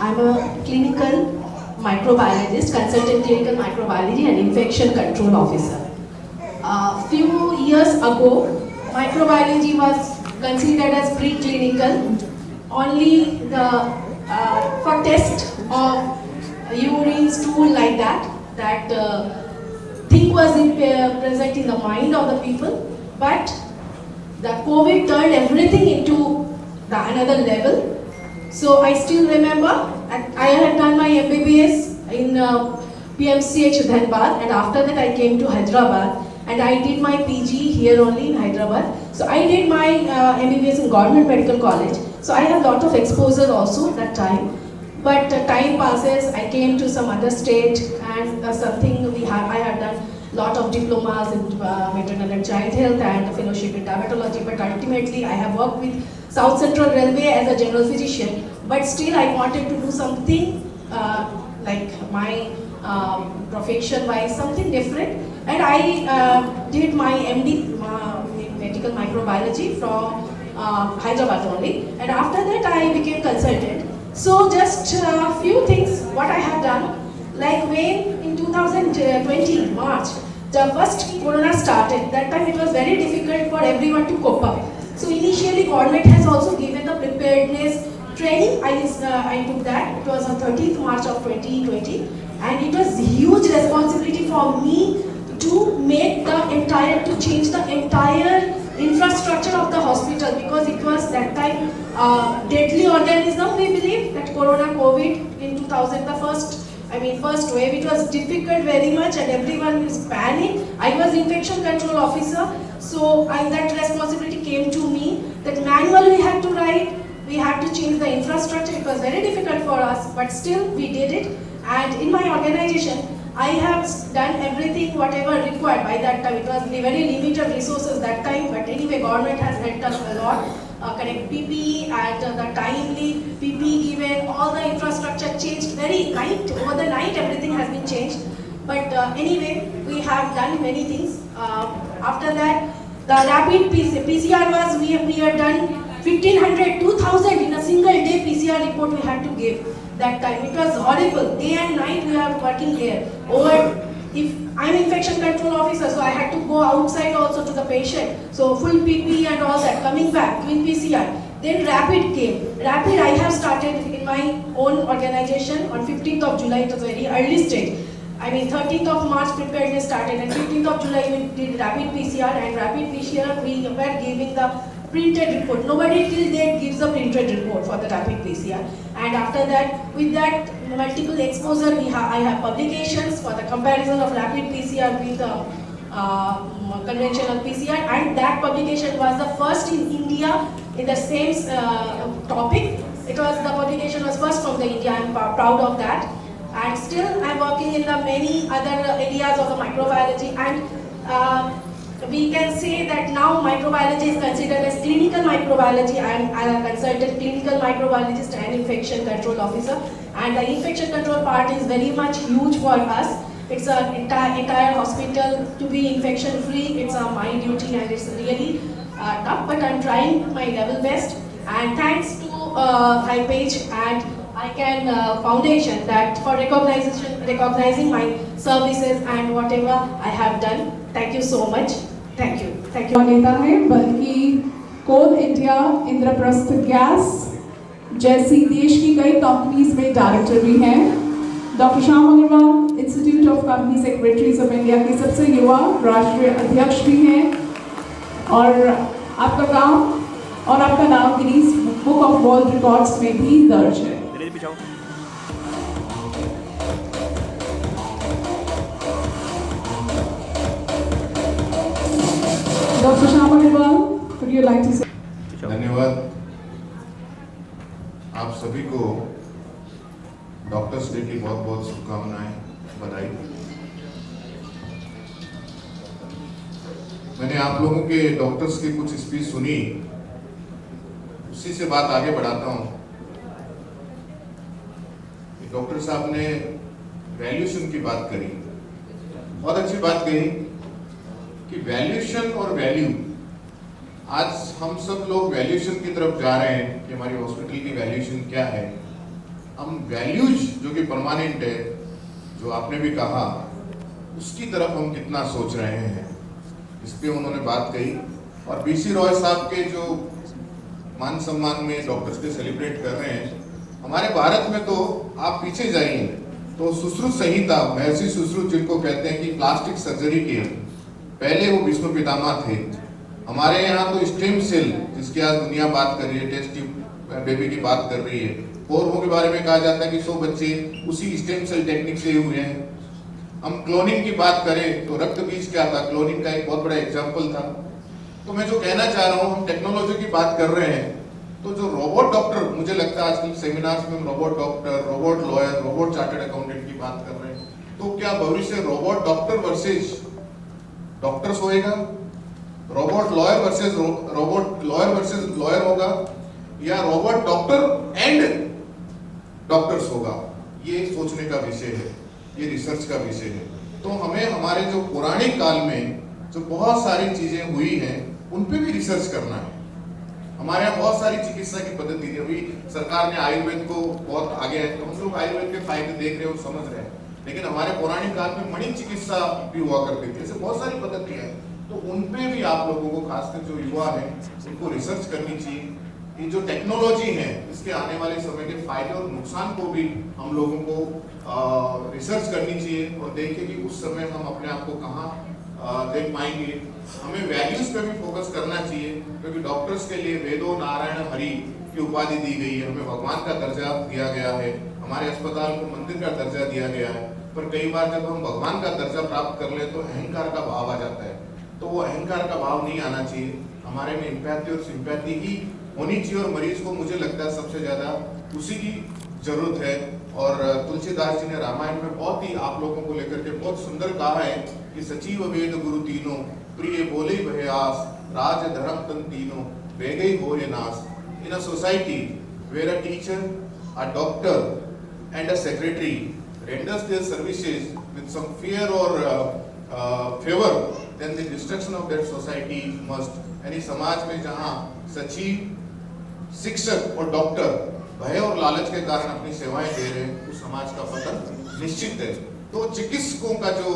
I'm a clinical microbiologist, consultant clinical microbiology and infection control officer. A few years ago, microbiology was considered as preclinical, only for test of urine, stool like that thing was present in the mind of the people, but the COVID turned everything into another level. So I still remember, I had done my MBBS in PMCH Dhanbad, and after that I came to Hyderabad and I did my PG here only in Hyderabad. So I did my MBBS in Government Medical College. So I have a lot of exposure also that time. But time passes, I came to some other state and something I had done lot of diplomas in maternal and child health and a fellowship in dermatology, but ultimately I have worked with South Central Railway as a general physician, but still I wanted to do something like my profession wise, something different, and I did my MD in medical microbiology from Hyderabad only, and after that I became consultant. So just a few things what I have done, like when in 2020 March the first corona started, that time it was very difficult for everyone to cope up. So initially government has also given the preparedness training. I took that. It was on 13th March of 2020, and it was huge responsibility for me to make to change the entire infrastructure of the hospital, because it was that time deadly organism, we believe, that corona COVID in 2000, the first wave. It was difficult very much and everyone was panic. I was infection control officer, so that responsibility came to me, that manual we had to write, we had to change the infrastructure. It was very difficult for us, but still we did it. And in my organization, I have done everything whatever required. By that time it was very limited resources that time, but anyway government has helped us a lot. Correct PPE and the timely PPE given, all the infrastructure changed over the night everything has been changed. But anyway, we have done many things. After that, the rapid PCR was, we had done 1500, 2000 in a single day PCR report we had to give. That time it was horrible. Day and night we are working here. If I'm infection control officer, so I had to go outside also to the patient. So full PPE and all that, coming back, doing PCR. Then rapid came. Rapid I have started in my own organization on 15th of July, it was very early stage. 13th of March preparedness started, and 15th of July we did rapid PCR, and rapid PCR we were giving the printed report. Nobody till date gives a printed report for the rapid PCR. And after that, with that multiple exposure, I have publications for the comparison of rapid PCR with conventional PCR, and that publication was the first in India in the same topic. The publication was first from the India. I am proud of that. And still I am working in the many other areas of the microbiology, and we can say that now microbiology is considered as clinical microbiology. I am a consultant clinical microbiologist and infection control officer, and the infection control part is very much huge for us. It's an entire hospital to be infection free. It's my duty, and it's really tough, but I'm trying my level best. And thanks to HiPage and ICAN Foundation that for recognizing my services and whatever I have done. Thank you so much. Thank you. Thank you. नेता है, बल्कि कोल India, Indraprastha gas जैसी देश की कई companies में director भी हैं। Doctor Shyam Agarwal institute of company secretaries of India के सबसे युवा राष्ट्रीय अध्यक्ष भी हैं, और आपका काम और आपका नाम Guinness book of world records में भी दर्ज है। Dr. Shyam Agarwal, would you like to say? धन्यवाद। आप सभी को डॉक्टर्स डे की बहुत बहुत शुभकामनाएं, बधाई। मैंने आप लोगों के डॉक्टर्स की कुछ स्पीच सुनी, उसी से बात आगे बढ़ाता हूं। डॉक्टर साहब ने वैल्यूशन की बात करी, बहुत अच्छी बात कही कि वैल्यूशन और वैल्यू, आज हम सब लोग वैल्यूशन की तरफ जा रहे हैं कि हमारी हॉस्पिटल की वैल्यूशन क्या है। हम वैल्यूज जो कि परमानेंट है, जो आपने भी कहा, उसकी तरफ हम कितना सोच रहे हैं, इस पे उन्होंने बात कही। और बीसी रॉय साहब के जो मान सम्मान में डॉक्टर्स डे सेलिब्रेट कर रहे हैं, हमारे भारत में तो आप पीछे जाइए तो सुश्रुत संहिता, महर्षि सुश्रुत जिनको कहते हैं कि प्लास्टिक सर्जरी के पहले वो विष्णु पितामह थे। हमारे यहाँ तो स्टेम सेल, जिसकी आज दुनिया बात कर रही है, टेस्ट ट्यूब बेबी की बात कर रही है, पौरवों के बारे में कहा जाता है कि 100 बच्चे उसी स्टेम सेल टेक्निक से हुए हैं। हम क्लोनिंग की बात करें तो रक्त बीज क्या था, क्लोनिंग का एक बहुत बड़ा एग्जाम्पल था। तो मैं जो कहना चाह रहा हूँ, हम टेक्नोलॉजी की बात कर रहे हैं, तो जो रोबोट डॉक्टर, मुझे लगता है आजकल सेमिनार्स में हम robot doctor, robot lawyer, robot chartered accountant की बात कर रहे हैं, तो क्या भविष्य रोबोट डॉक्टर वर्सेज डॉक्टर्स होएगा, रोबोट लॉयर वर्सेस लॉयर होगा, या रोबोट डॉक्टर एंड डॉक्टर्स होगा। ये सोचने का विषय है, ये रिसर्च का विषय है। तो हमें हमारे जो पौराणिक काल में जो बहुत सारी चीजें हुई हैं उन पे भी रिसर्च करना है। हमारे यहाँ बहुत सारी चिकित्सा की पद्धति है। अभी सरकार ने आयुर्वेद को बहुत आगे है, तो हम लोग आयुर्वेद के फायदे देख रहे हो, समझ रहे हैं। लेकिन हमारे पौराणिक काल में मणि चिकित्सा भी हुआ करती थी। ऐसे बहुत सारी पद्धतियां हैं, तो उनपे भी आप लोगों को, खासकर जो युवा है, उनको रिसर्च करनी चाहिए। ये जो टेक्नोलॉजी है, इसके आने वाले समय के फायदे और नुकसान को भी हम लोगों को रिसर्च करनी चाहिए और देखें कि उस समय हम अपने आप को कहाँ देख पाएंगे। हमें वैल्यूज पे भी फोकस करना चाहिए, क्योंकि डॉक्टर्स के लिए वेदो नारायण हरि की उपाधि दी गई है, हमें भगवान का दर्जा दिया गया है, हमारे अस्पताल को मंदिर का दर्जा दिया गया है। पर कई बार जब हम भगवान का दर्जा प्राप्त कर ले तो अहंकार का भाव आ जाता है। तो वो अहंकार का भाव नहीं आना चाहिए। हमारे में एम्पैथी और सिंपैथी ही होनी चाहिए, और मरीज को मुझे लगता है सबसे ज्यादा उसी की जरूरत है। और तुलसीदास जी ने रामायण में बहुत ही आप लोगों को लेकर के बहुत सुंदर कहा है कि सचिव वेद गुरु तीनों, प्रिय बोले भय आस, राज धर्म तन तीनों, वेगई हो ये नास। In a society where a teacher, a doctor and a secretary renders their services with some fear or favor, then the destruction of that society must। यानी समाज में जहाँ सचिव, शिक्षक और डॉक्टर भय और लालच के कारण अपनी सेवाएं दे रहे हैं, उस समाज का पतन निश्चित है। तो चिकित्सकों का जो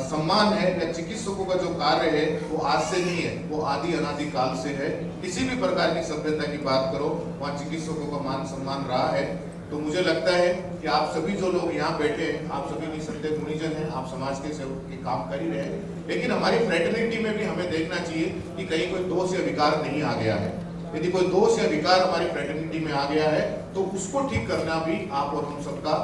सम्मान है या चिकित्सकों का जो कार्य है वो आज से नहीं है, वो आदि अनादि काल से है। किसी भी प्रकार की सभ्यता की बात करो, वहाँ चिकित्सकों का मान सम्मान रहा है। तो मुझे लगता है कि आप सभी जो लोग यहाँ बैठे हैं, आप सभी निसंदेह गुणीजन हैं, आप समाज के सेवक के काम कर ही रहे हैं। लेकिन हमारी फ्रेटर्निटी में भी हमें देखना चाहिए कि कहीं कोई दोष या विकार नहीं आ गया है। यदि कोई दोष या विकार हमारी फ्रेटर्निटी में आ गया है तो उसको ठीक करना भी आप और हम सबका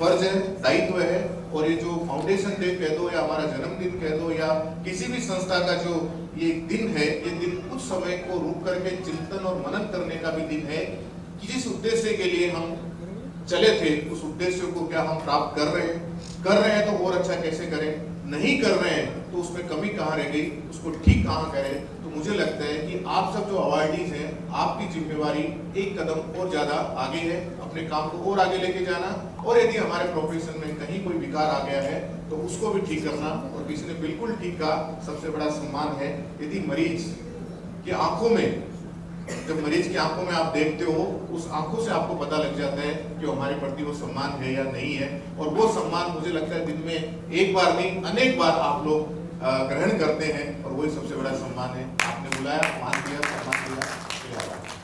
फर्ज है, दायित्व है। और ये जो फाउंडेशन डे कह दो या हमारा जन्मदिन कह दो या किसी भी संस्था का जो ये दिन है, ये दिन कुछ समय को रुक करके चिंतन और मनन करने का भी दिन है कि जिस उद्देश्य के लिए हम चले थे, उस उद्देश्य को क्या हम प्राप्त कर रहे हैं तो और अच्छा कैसे करें, नहीं कर रहे हैं तो उसमें कमी कहाँ रह गई, उसको ठीक कहाँ करें। तो मुझे लगता है कि आप सब जो अवार्डीज हैं, आपकी जिम्मेवारी एक कदम और ज्यादा आगे है, अपने काम को और आगे लेके जाना। और यदि हमारे प्रोफेशन में कहीं कोई विकार आ गया है तो उसको भी ठीक करना। और किसी ने बिल्कुल ठीक कहा, सबसे बड़ा सम्मान है यदि मरीज की आंखों में, जब मरीज की आंखों में आप देखते हो, उस आंखों से आपको पता लग जाता है कि हमारे प्रति वो सम्मान है या नहीं है। और वो सम्मान मुझे लगता है दिन में एक बार नहीं, अनेक बार आप लोग ग्रहण करते हैं, और वही सबसे बड़ा सम्मान है। आपने बुलाया, मान दिया, सम्मान दिया।